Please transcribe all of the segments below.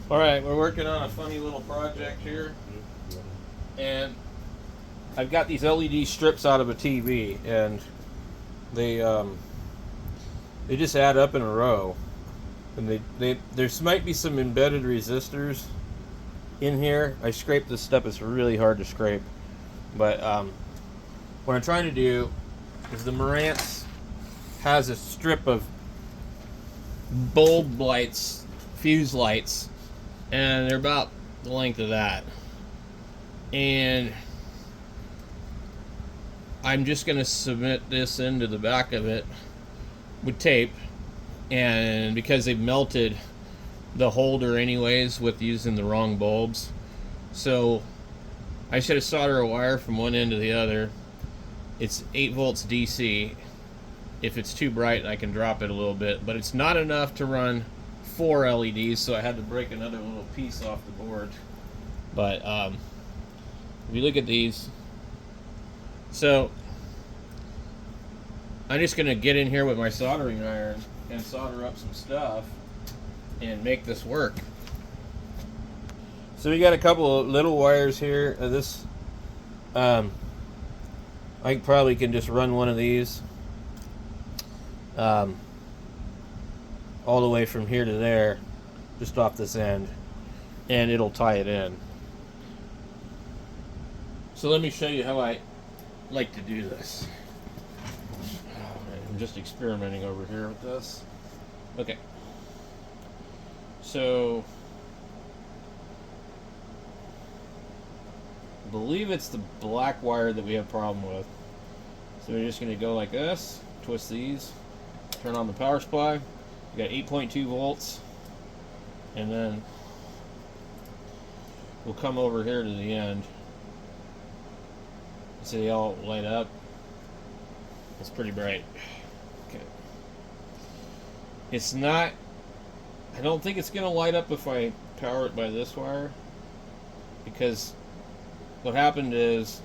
Alright, we're working on a funny little project here, and I've got these LED strips out of a TV, and they just add up in a row, and there might be some embedded resistors in here. I scraped this stuff; it's really hard to scrape, but what I'm trying to do is the Marantz has a strip of bulb lights, fuse lights, and they're about the length of that. And I'm just going to submit this into the back of it with tape, and because they've melted the holder anyways with using the wrong bulbs, so I should have soldered a wire from one end to the other. It's 8 volts DC. If it's too bright, I can drop it a little bit, but it's not enough to run 4 LEDs, so I had to break another little piece off the board. But if you look at these, so I'm just going to get in here with my soldering iron and solder up some stuff and make this work. So we got a couple of little wires here. I probably can just run one of these all the way from here to there, just off this end, and it'll tie it in. So let me show you how I like to do this. I'm just experimenting over here with this. Okay. So I believe it's the black wire that we have a problem with. So we're just going to go like this, twist these, turn on the power supply. We got 8.2 volts, and then we'll come over here to the end. So they all light up. It's pretty bright. Okay. It's not, I don't think it's going to light up if I power it by this wire, because what happened is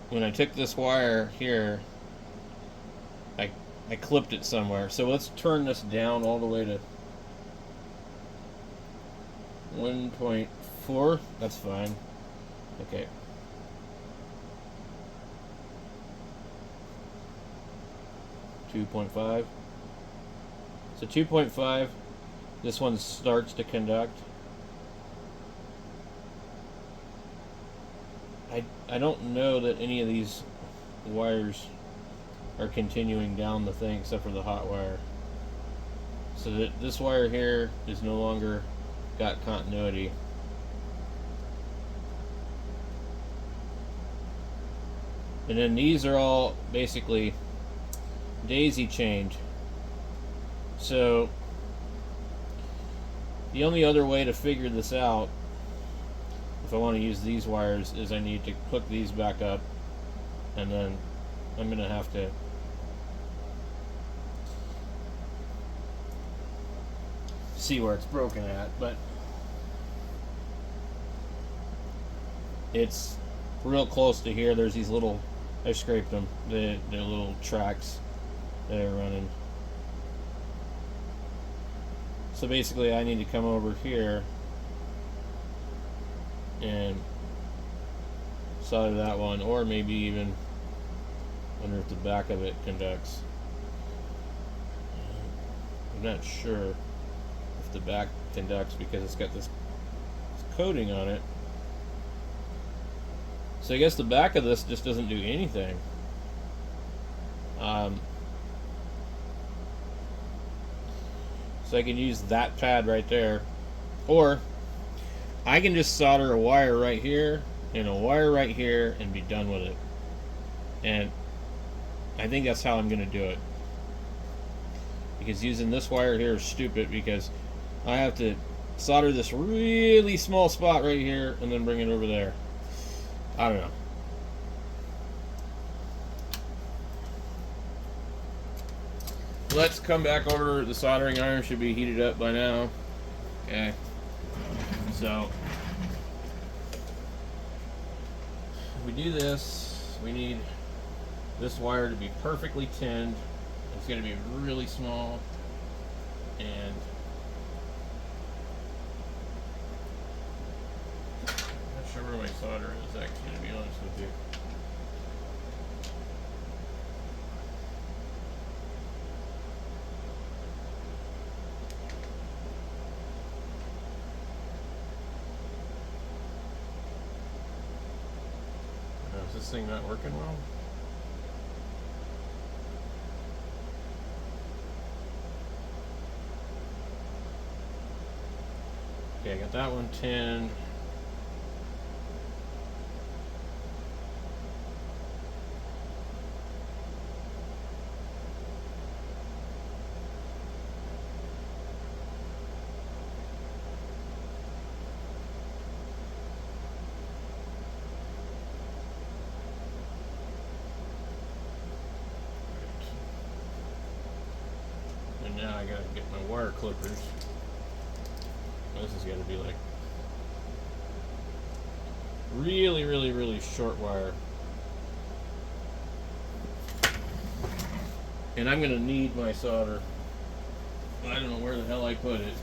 when I took this wire here, I clipped it somewhere. So let's turn this down all the way to 1.4. That's fine. Okay. .5. So 2.5. This one starts to conduct. I don't know that any of these wires are continuing down the thing except for the hot wire. So that this wire here is no longer got continuity. And then these are all basically daisy chained. So the only other way to figure this out, if I want to use these wires, is I need to hook these back up, and then I'm going to have to see where it's broken at, but it's real close to here. There's these little, I scraped them, the little tracks that are running. So basically I need to come over here and solder that one, or maybe even wonder if the back of it conducts. I'm not sure if the back conducts because it's got this coating on it. So I guess the back of this just doesn't do anything. So I can use that pad right there, or I can just solder a wire right here and a wire right here and be done with it. And I think that's how I'm going to do it, because using this wire here is stupid, because I have to solder this really small spot right here and then bring it over there. I don't know. Let's come back over. The soldering iron should be heated up by now. Okay. So if we do this, we need this wire to be perfectly tinned. It's going to be really small, and where my solder is, actually, to be honest with you. Is this thing not working well? Okay, I got that one tinned. And now I gotta get my wire clippers. This has got to be like really, really, really short wire. And I'm going to need my solder. I don't know where the hell I put it.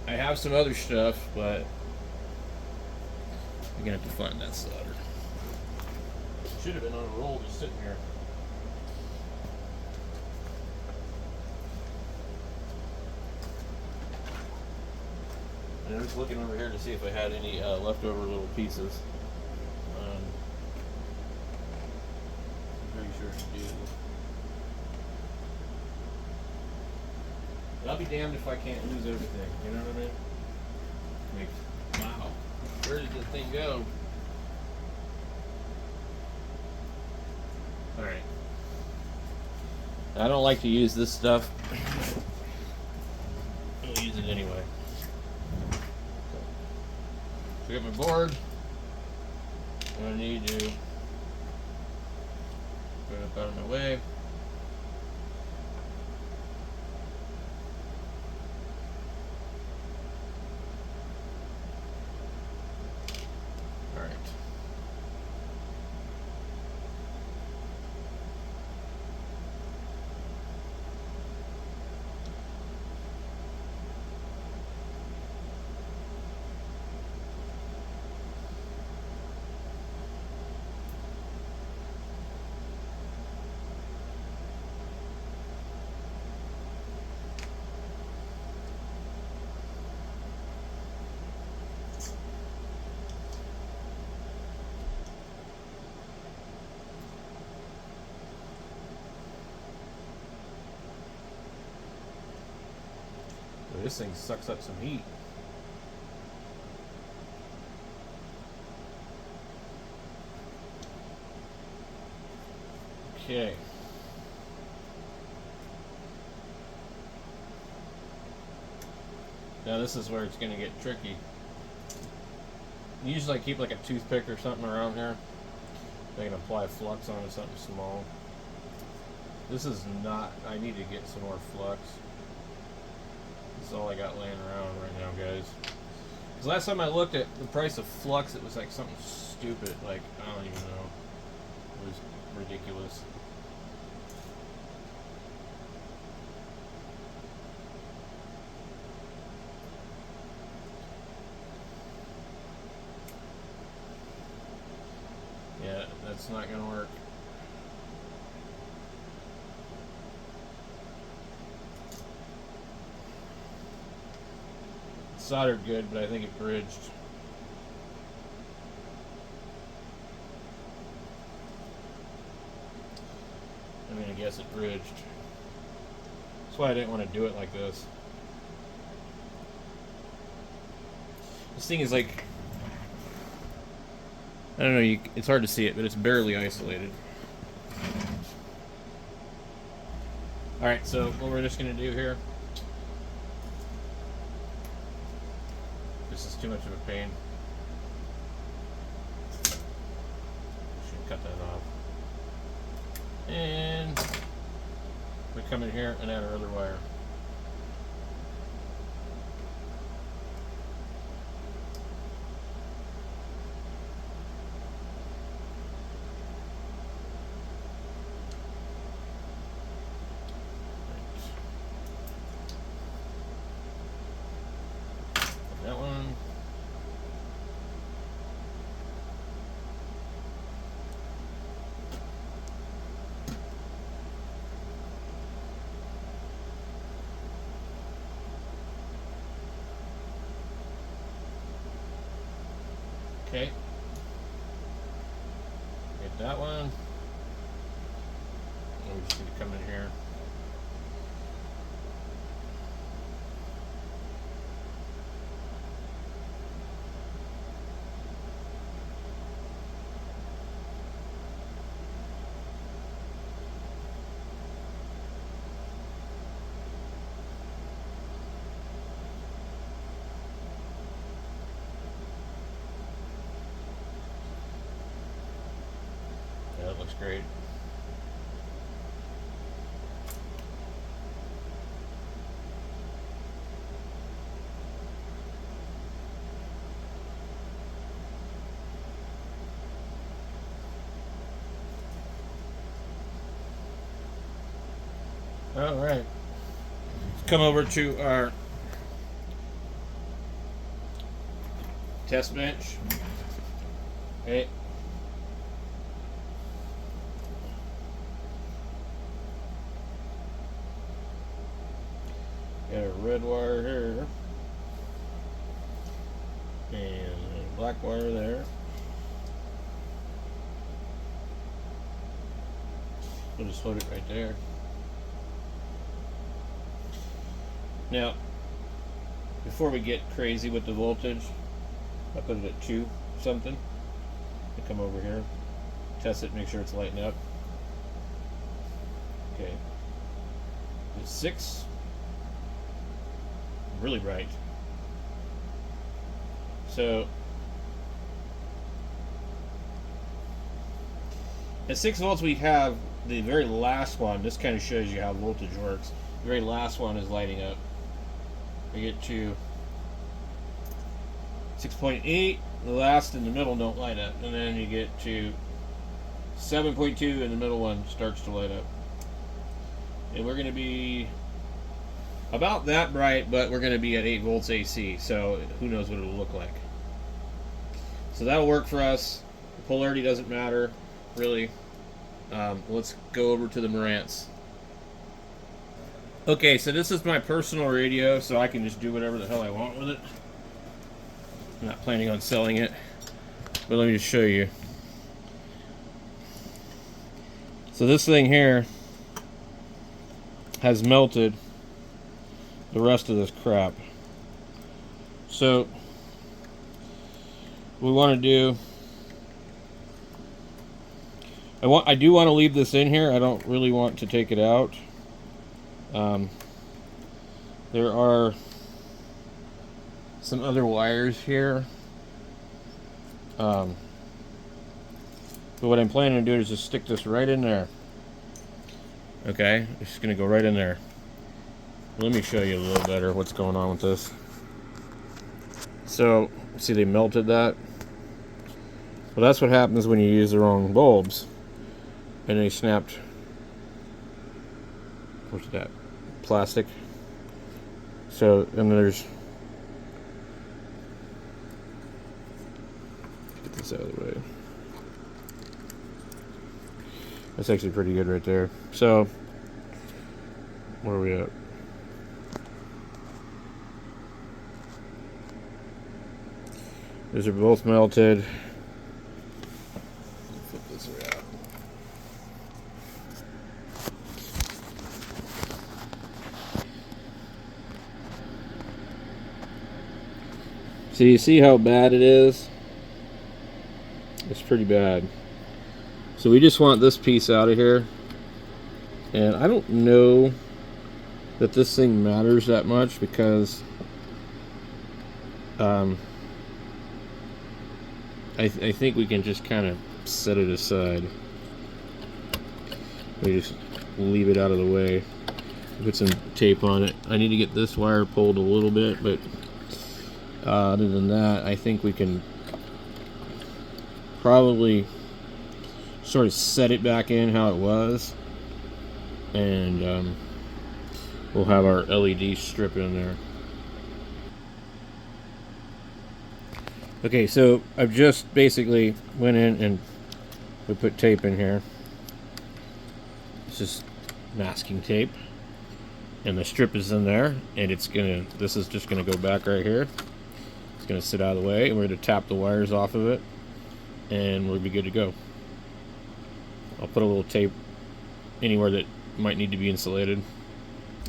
I have some other stuff, but I'm going to have to find that solder. Should have been on a roll just sitting here. And I was looking over here to see if I had any leftover little pieces. I'm pretty sure I do. But I'll be damned if I can't lose everything. You know what I mean? Like, wow, where did this thing go? All right. I don't like to use this stuff. I'll use it anyway. So I got my board. I need to put it up out of my way. All right. This thing sucks up some heat. Okay. Now this is where it's going to get tricky. Usually I keep like a toothpick or something around here. I can apply flux onto something small. This is not, I need to get some more flux. This is all I got laying around right now, guys. Because last time I looked at the price of flux, it was like something stupid. Like, I don't even know. It was ridiculous. Yeah, that's not going to work. Soldered good, but I think it bridged. I mean, I guess it bridged. That's why I didn't want to do it like this. This thing is like, I don't know, it's hard to see it, but it's barely isolated. Alright, so what we're just going to do here, this is too much of a pain. Should cut that off. And we come in here and add our other wire. That one. Okay. Get that one. And we just need to come in here. Yeah, that looks great. All right. Let's come over to our test bench. Okay. Got a red wire here. And a black wire there. We'll just hold it right there. Now, before we get crazy with the voltage, I put it at 2 something. I come over here, test it, make sure it's lighting up. Okay. It's 6. Really bright. So at 6 volts we have the very last one. This kind of shows you how voltage works. The very last one is lighting up. We get to 6.8, the last in the middle don't light up, and then you get to 7.2 and the middle one starts to light up. And we're going to be about that bright, but we're going to be at 8 volts AC, so who knows what it'll look like. So that'll work for us. The polarity doesn't matter, really. Let's go over to the Marantz. Okay, so this is my personal radio, so I can just do whatever the hell I want with it. I'm not planning on selling it, but let me just show you. So this thing here has melted the rest of this crap. So what we want to do, I do want to leave this in here. I don't really want to take it out. There are some other wires here. But what I'm planning on doing is just stick this right in there. Okay, it's just going to go right in there. Let me show you a little better what's going on with this. So, see they melted that? Well, that's what happens when you use the wrong bulbs. And they snapped, what's that? Plastic. So, and there's, get this out of the way. That's actually pretty good right there. So, where are we at? These are both melted. Flip this around. So you see how bad it is? It's pretty bad. So we just want this piece out of here. And I don't know that this thing matters that much because I think we can just kind of set it aside. We just leave it out of the way. Put some tape on it. I need to get this wire pulled a little bit, but other than that, I think we can probably sort of set it back in how it was, and we'll have our LED strip in there. Okay, so I've just basically went in and we put tape in here. It's just masking tape, and the strip is in there, and it's gonna, this is just gonna go back right here. It's going to sit out of the way, and we're going to tap the wires off of it, and we'll be good to go. I'll put a little tape anywhere that might need to be insulated.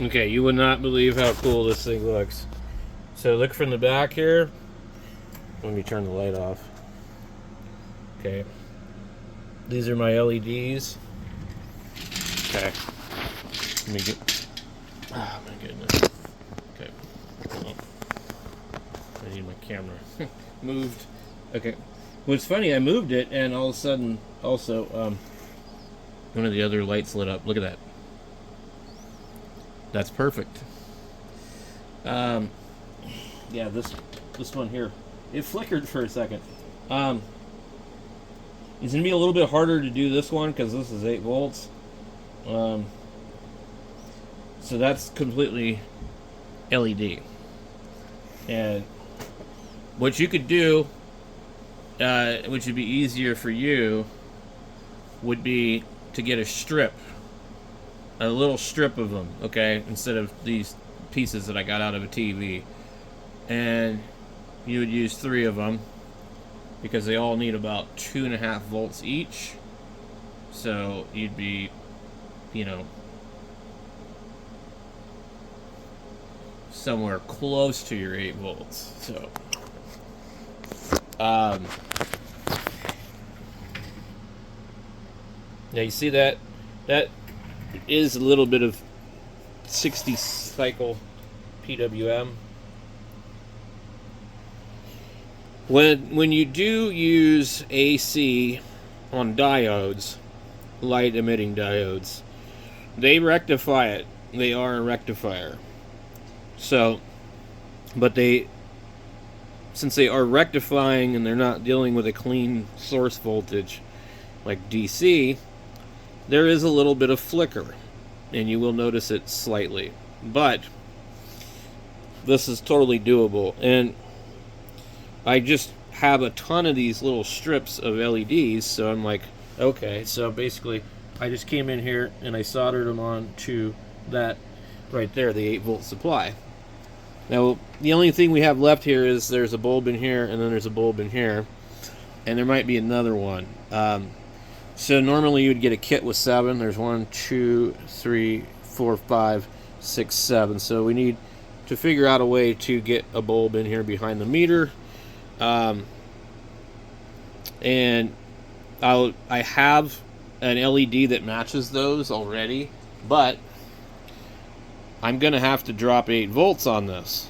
Okay, you would not believe how cool this thing looks. So look from the back here. Let me turn the light off. Okay. These are my LEDs. Okay. Let me get... Oh my goodness. Okay. I need my camera. Moved. Okay. What's funny, I moved it, and all of a sudden, also, one of the other lights lit up. Look at that. That's perfect. Yeah, this one here. It flickered for a second. It's going to be a little bit harder to do this one because this is 8 volts. So that's completely LED. And what you could do, which would be easier for you, would be to get a little strip of them, okay, instead of these pieces that I got out of a TV. And you would use 3 of them because they all need about 2.5 volts each. So you'd be, you know, somewhere close to your 8 volts. So now you see that is a little bit of 60 cycle PWM. When you do use AC on diodes, light emitting diodes, they rectify it. They are a rectifier. So, but since they are rectifying and they're not dealing with a clean source voltage like DC, there is a little bit of flicker, and you will notice it slightly. But this is totally doable, and I just have a ton of these little strips of LEDs, so I'm like, okay, so basically I just came in here and I soldered them on to that right there, the 8 volt supply. Now the only thing we have left here is there's a bulb in here, and then there's a bulb in here, and there might be another one. So normally you would get a kit with 7. There's 1, 2, 3, 4, 5, 6, 7. So we need to figure out a way to get a bulb in here behind the meter. And I have an LED that matches those already, but I'm gonna have to drop 8 volts on this,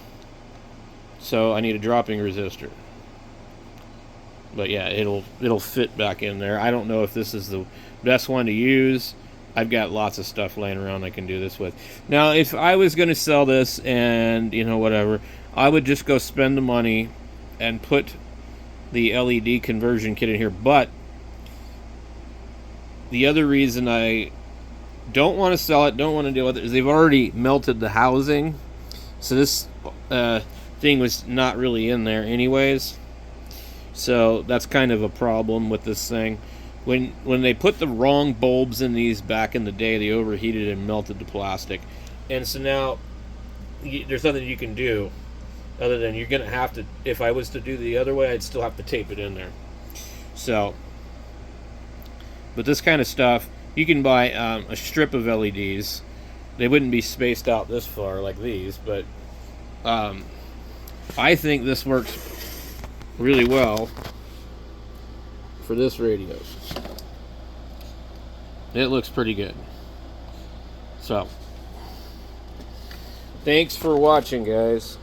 so I need a dropping resistor. But yeah, it'll fit back in there. I don't know if this is the best one to use. I've got lots of stuff laying around I can do this with. Now, if I was going to sell this and, you know, whatever, I would just go spend the money and put the LED conversion kit in here. But the other reason I don't want to sell it, don't want to deal with it, is they've already melted the housing. So this thing was not really in there anyways. So that's kind of a problem with this thing. When they put the wrong bulbs in these back in the day, they overheated and melted the plastic. And so now there's nothing you can do other than you're going to have to, if I was to do the other way, I'd still have to tape it in there. So, but this kind of stuff, you can buy a strip of LEDs. They wouldn't be spaced out this far like these, but I think this works really well for this radio. It looks pretty good. So, thanks for watching, guys.